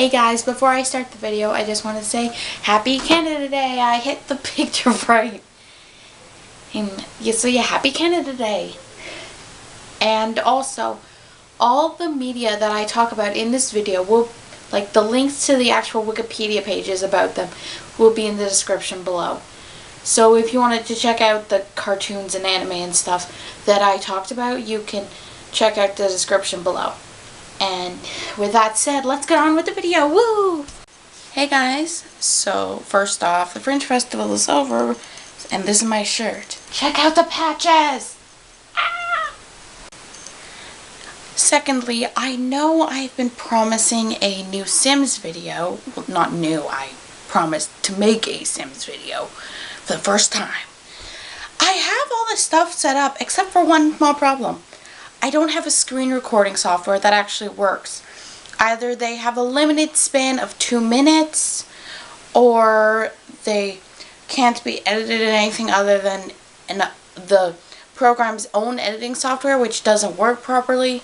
Hey guys, before I start the video, I just want to say Happy Canada Day. I hit the picture right. And Happy Canada Day. And also, all the media that I talk about in this video will, like the links to the actual Wikipedia pages about them, will be in the description below. So if you wanted to check out the cartoons and anime and stuff that I talked about, you can check out the description below. And with that said, let's get on with the video. Woo! Hey guys, so first off, the Fringe Festival is over, and this is my shirt. Check out the patches! Ah! Secondly, I know I've been promising a new Sims video. Well, not new, I promised to make a Sims video for the first time. I have all this stuff set up, except for one small problem. I don't have a screen recording software that actually works. Either they have a limited span of 2 minutes, or they can't be edited in anything other than in the program's own editing software, which doesn't work properly.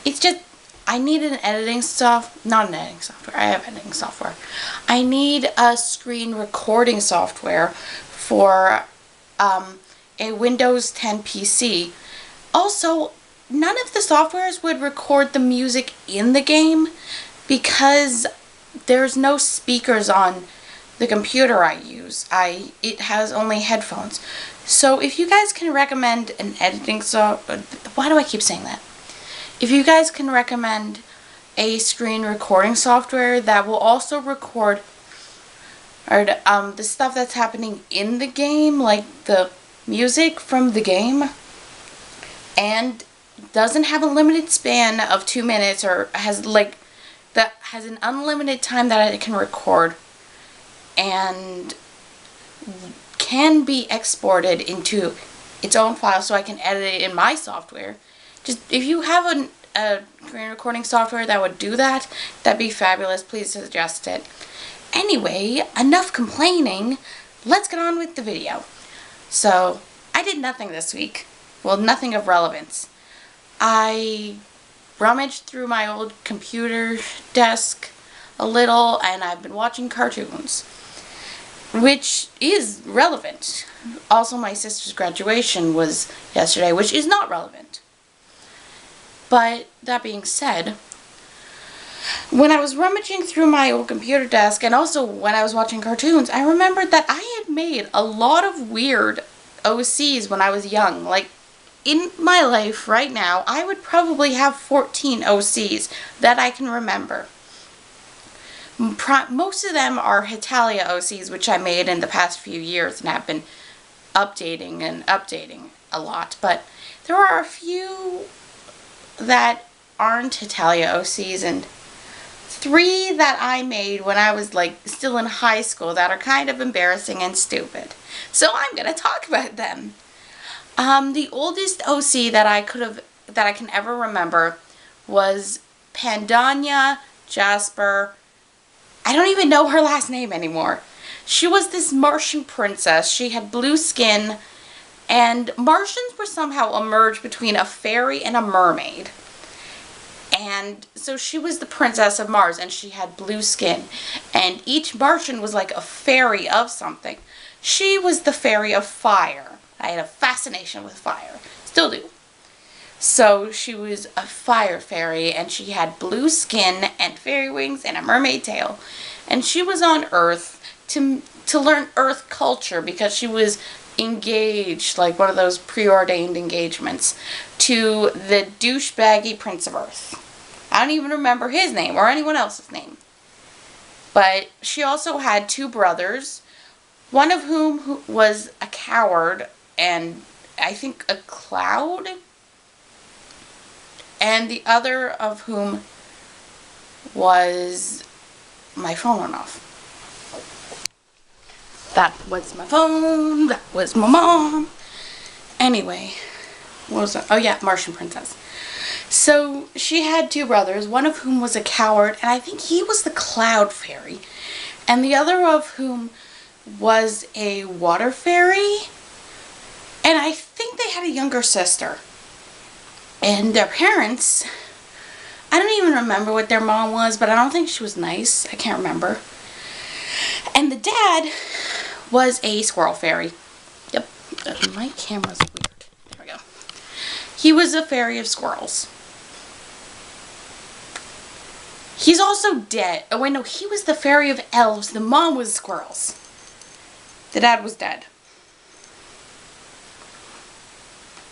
It's just, I need an editing not an editing software, I have editing software. I need a screen recording software for a Windows 10 PC. Also, none of the softwares would record the music in the game because there's no speakers on the computer I use. It has only headphones. So if you guys can recommend an editing why do I keep saying that? If you guys can recommend a screen recording software that will also record the stuff that's happening in the game, like the music from the game, and doesn't have a limited span of 2 minutes, or has an unlimited time that it can record, and can be exported into its own file so I can edit it in my software. Just if you have a screen recording software that would do that, that'd be fabulous. Please suggest it. Anyway, enough complaining. Let's get on with the video. So, I did nothing this week. Well, nothing of relevance. I rummaged through my old computer desk a little, and I've been watching cartoons, which is relevant. Also, my sister's graduation was yesterday, which is not relevant. But that being said, when I was rummaging through my old computer desk, and also when I was watching cartoons, I remembered that I had made a lot of weird OCs when I was young. Like, in my life right now, I would probably have 14 OCs that I can remember. Most of them are Hetalia OCs, which I made in the past few years and have been updating a lot. But there are a few that aren't Hetalia OCs, and 3 that I made when I was still in high school that are kind of embarrassing and stupid. So I'm going to talk about them. The oldest OC that I can ever remember was Pandanya Jasper. I don't even know her last name anymore. She was this Martian princess. She had blue skin, and Martians were somehow a merge between a fairy and a mermaid. And so she was the princess of Mars, and she had blue skin. And each Martian was like a fairy of something. She was the fairy of fire. I had a fascination with fire. Still do. So she was a fire fairy, and she had blue skin and fairy wings and a mermaid tail. And she was on Earth to learn Earth culture because she was engaged, like one of those preordained engagements, to the douchebaggy Prince of Earth. I don't even remember his name or anyone else's name. But she also had 2 brothers, one of whom was a coward and I think a cloud, and the other of whom was... my phone went off. That was my phone. That was my mom. Anyway, what was that? Oh yeah, Martian princess. So she had 2 brothers, one of whom was a coward, and I think he was the cloud fairy, and the other of whom was a water fairy, and I think they had a younger sister. And their parents I don't even remember what their mom was, but I don't think she was nice. I can't remember. And the dad was a squirrel fairy. Yep. My camera's weird. There we go. He was a fairy of squirrels. He's also dead. Oh, wait, no. He was the fairy of elves. The mom was squirrels. The dad was dead.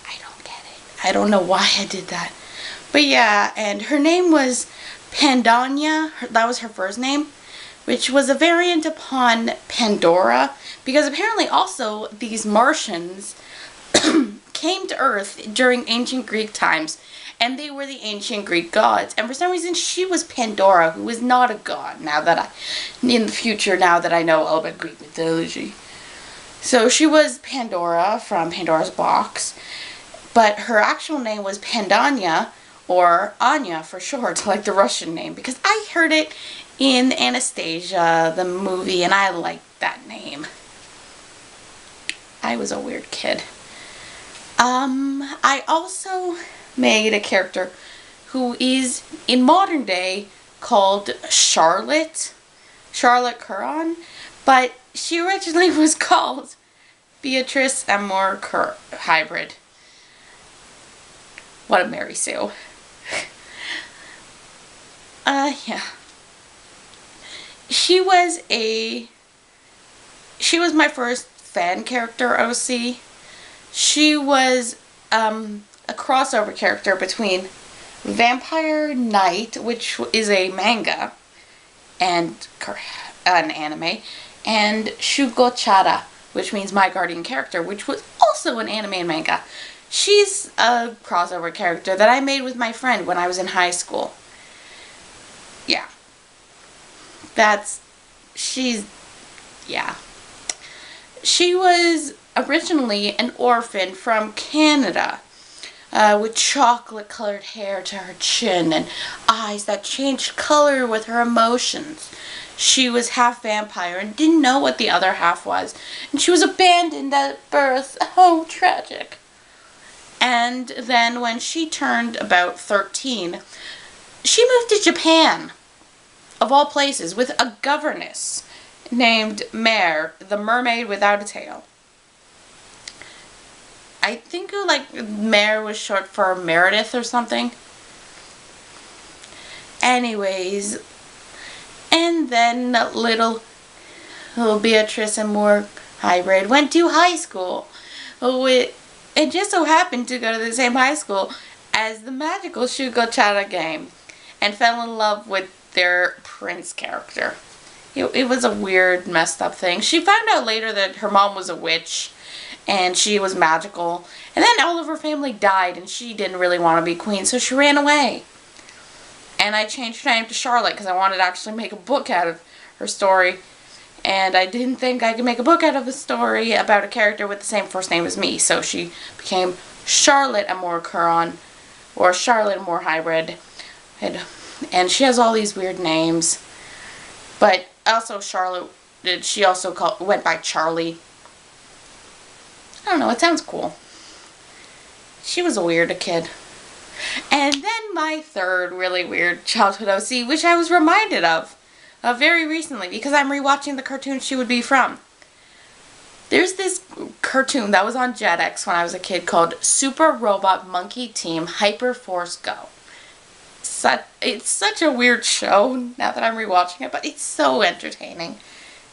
I don't get it. I don't know why I did that. But yeah, and her name was Pandanya. That was her first name, which was a variant upon Pandora, because apparently also these Martians came to Earth during ancient Greek times, and they were the ancient Greek gods. And for some reason, she was Pandora, who is not a god. In the future, now that I know all about Greek mythology. So she was Pandora from Pandora's Box, but her actual name was Pandanya, or Anya for short, like the Russian name, because I heard it in Anastasia, the movie, and I liked that name. I was a weird kid. I also made a character who is, in modern day, called Charlotte Curon, but she originally was called Beatrice Amor Hybrid. What a Mary Sue. Yeah. She was my first fan character OC. She was a crossover character between Vampire Knight, which is a manga and an anime, and Shugochara, which means my guardian character, which was also an anime and manga. She's a crossover character that I made with my friend when I was in high school. Yeah. She was originally an orphan from Canada, with chocolate-colored hair to her chin and eyes that changed color with her emotions. She was half vampire and didn't know what the other half was, and she was abandoned at birth. Oh, tragic. And then when she turned about 13, she moved to Japan, of all places, with a governess named Mare, the mermaid without a tail. I think Mare was short for Meredith or something. Anyways, and then little Beatrice Amor Hybrid went to high school. It just so happened to go to the same high school as the magical Shugochara game, and fell in love with their prince character. It was a weird, messed up thing. She found out later that her mom was a witch, and she was magical, and then all of her family died, and she didn't really want to be queen, so she ran away. And I changed her name to Charlotte because I wanted to actually make a book out of her story, and I didn't think I could make a book out of a story about a character with the same first name as me, so she became Charlotte Amor Curon, or Charlotte Amor Hybrid, and she has all these weird names. But also Charlotte, she also went by Charlie. I don't know, it sounds cool. She was a weird kid. And then my third really weird childhood OC, which I was reminded of very recently, because I'm rewatching the cartoon she would be from. There's this cartoon that was on Jetix when I was a kid called Super Robot Monkey Team Hyper Force Go. It's such a weird show now that I'm rewatching it, but it's so entertaining.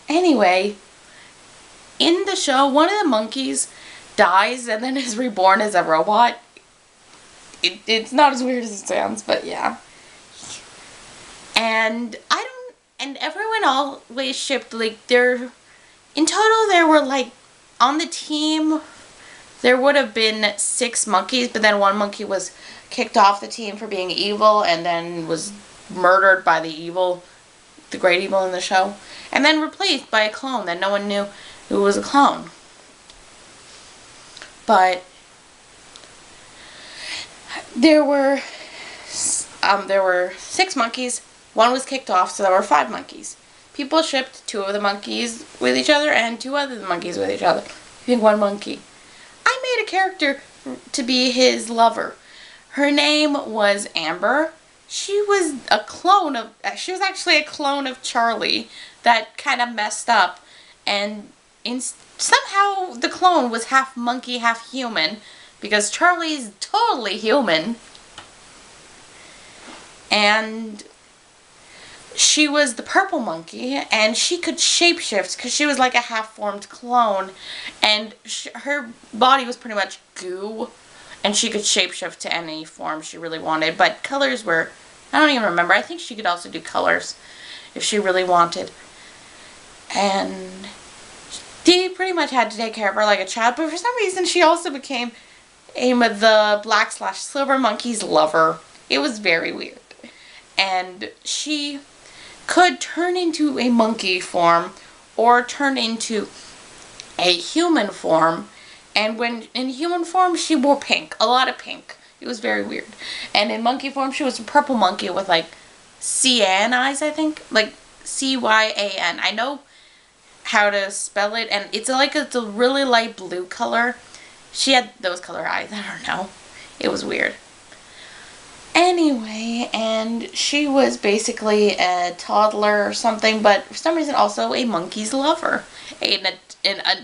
Anyway, in the show, one of the monkeys dies and then is reborn as a robot. It's not as weird as it sounds, but yeah. And everyone always shipped, in total there were on the team, there would have been 6 monkeys, but then one monkey was kicked off the team for being evil and then was murdered by the great evil in the show, and then replaced by a clone that no one knew who was a clone. But there were 6 monkeys, one was kicked off, so there were 5 monkeys. People shipped 2 of the monkeys with each other and 2 other monkeys with each other. I think 1 monkey. I made a character to be his lover. Her name was Amber, she was actually a clone of Charlie that kind of messed up, and somehow the clone was half monkey, half human, because Charlie's totally human. And she was the purple monkey, and she could shapeshift because she was like a half-formed clone, and her body was pretty much goo, and she could shapeshift to any form she really wanted, but colors were, I don't even remember. I think she could also do colors if she really wanted. And she pretty much had to take care of her like a child, but for some reason she also became the black/silver monkey's lover. It was very weird. And she could turn into a monkey form or turn into a human form, and when in human form she wore pink, a lot of pink. It was very weird. And in monkey form she was a purple monkey with like cyan eyes, I think, like CYAN. I know how to spell it, and it's a really light blue color. She had those color eyes. I don't know, it was weird. Anyway, and she was basically a toddler or something, but for some reason also a monkey's lover. An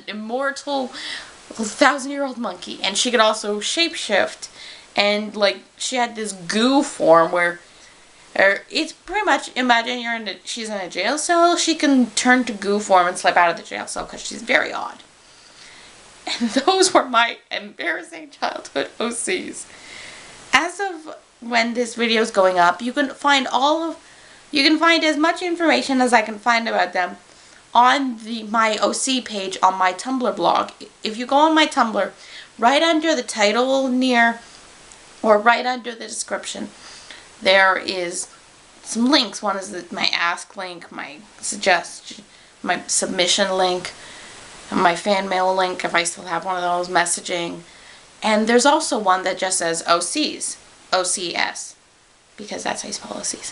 immortal 1,000-year-old monkey. And she could also shapeshift. And, like, she had this goo form where it's pretty much, imagine she's in a jail cell. She can turn to goo form and slip out of the jail cell because she's very odd. And those were my embarrassing childhood OCs. As of when this video is going up, you can find as much information as I can find about them on my OC page on my Tumblr blog. If you go on my Tumblr, right under the title or right under the description, there is some links. One is my ask link, my suggestion, my submission link, and my fan mail link if I still have one of those, messaging. And there's also one that just says OCs. OCS, because that's how you spell OCs.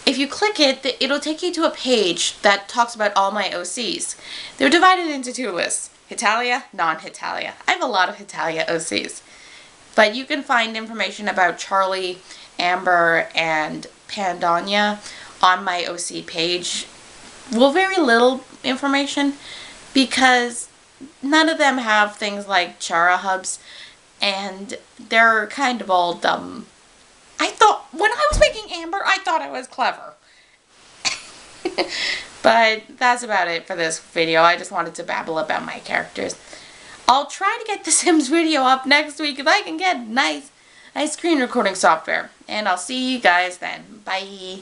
If you click it, it'll take you to a page that talks about all my OCs. They're divided into two lists: Hetalia, non-Hetalia. I have a lot of Hetalia OCs. But you can find information about Charlie, Amber, and Pandanya on my OC page. Well, very little information, because none of them have things like Chara hubs, and they're kind of all dumb. When I was making Amber, I thought I was clever. But that's about it for this video. I just wanted to babble about my characters. I'll try to get the Sims video up next week if I can get nice screen recording software. And I'll see you guys then. Bye.